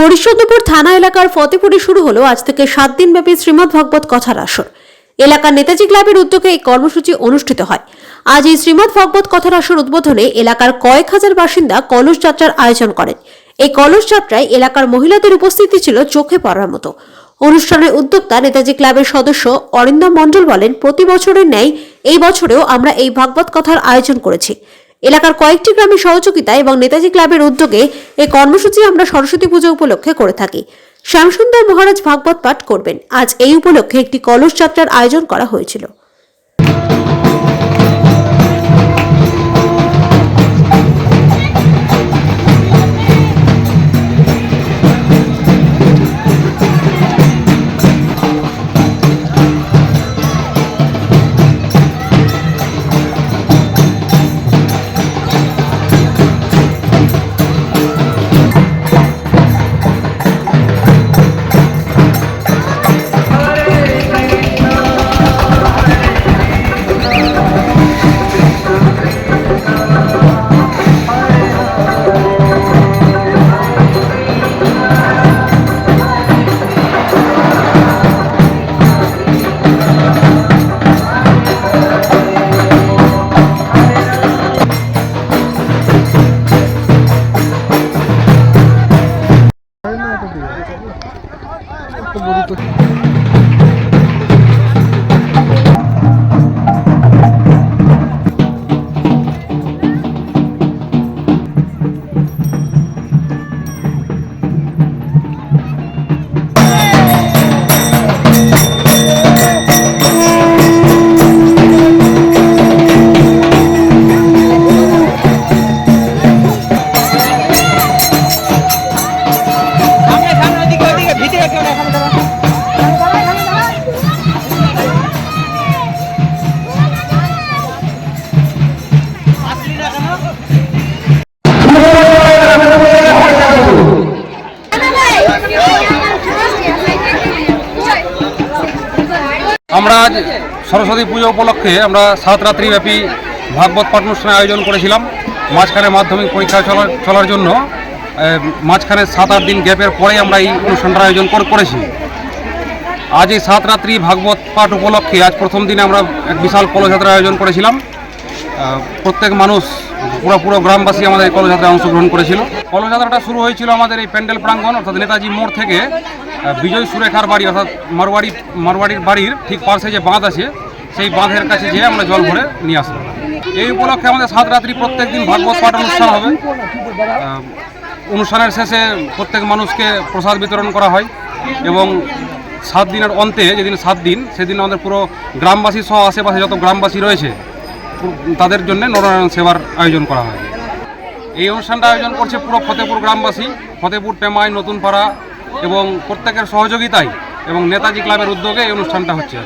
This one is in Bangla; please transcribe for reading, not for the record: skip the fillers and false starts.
হরিশ্চন্দ্রপুর থানা এলাকার ফতেপুরে শুরু হলো আজ থেকে 7 দিনব্যাপী শ্রীমদ্ ভাগবত কথার আসর। এলাকার নেতাজি ক্লাবের উদ্যোগে এই কর্মসূচি অনুষ্ঠিত হয়। আজ এই শ্রীমদ্ ভাগবত কথার আসর উদ্বোধনে এলাকার কয়েক হাজার বাসিন্দা কলস যাত্রার আয়োজন করেন। এই কলস যাত্রায় এলাকার মহিলাদের উপস্থিতি ছিল চোখে পড়ার মতো। অনুষ্ঠানের উদ্যোক্তা নেতাজি ক্লাবের সদস্য অরিন্দম মণ্ডল বলেন, প্রতি বছরের ন্যায় এই বছরেও আমরা এই ভাগবত কথার আয়োজন করেছি। এলাকার কয়েকটি গ্রামের সহযোগিতা এবং নেতাজি ক্লাবের উদ্যোগে এই কর্মসূচি আমরা সরস্বতী পুজো উপলক্ষে করে থাকি। শ্যামসুন্দর মহারাজ ভাগবত পাঠ করবেন। আজ এই উপলক্ষে একটি কলস যাত্রার আয়োজন করা হয়েছিল। আমরা আজ সরস্বতী পুজো উপলক্ষে আমরা 7 রাত্রি ব্যাপী ভাগবত পাঠ অনুষ্ঠানের আয়োজন করেছিলাম। মাঝখানে মাধ্যমিক পরীক্ষা চলার জন্য মাঝখানে 7-8 দিন গ্যাপের পরে আমরা এই অনুষ্ঠানটার আয়োজন করেছি। আজ এই 7 রাত্রি ভাগবত পাঠ উপলক্ষে আজ প্রথম দিনে আমরা এক বিশাল কলসযাত্রার আয়োজন করেছিলাম। প্রত্যেক মানুষ পুরো গ্রামবাসী আমাদের এই কলসযাত্রায় অংশগ্রহণ করেছিল। কলসযাত্রাটা শুরু হয়েছিল আমাদের এই প্যান্ডেল প্রাঙ্গণ অর্থাৎ নেতাজি মোড় থেকে বিজয় সুরেখার বাড়ি অর্থাৎ মারওয়াড়ির বাড়ির ঠিক পাশে যে বাঁধ আছে সেই বাঁধের কাছে যেয়ে আমরা জল ভরে নিয়ে আসলাম। এই উপলক্ষে আমাদের 7 রাত্রি প্রত্যেক দিন ভাগবত পাঠ অনুষ্ঠান হবে। অনুষ্ঠানের শেষে প্রত্যেক মানুষকে প্রসাদ বিতরণ করা হয় এবং 7 দিনের অন্তে যেদিন 7 দিন সেদিন আমাদের পুরো গ্রামবাসী সহ আশেপাশে যত গ্রামবাসী রয়েছে তাদের জন্য নরনারায়ণ সেবার আয়োজন করা হয়। এই অনুষ্ঠানটা আয়োজন করছে পুরো ফতেপুর গ্রামবাসী, ফতেপুর পেমাই নতুন পাড়া এবং প্রত্যেকের সহযোগিতায় এবং নেতাজি ক্লাবের উদ্যোগে এই অনুষ্ঠানটা হচ্ছে।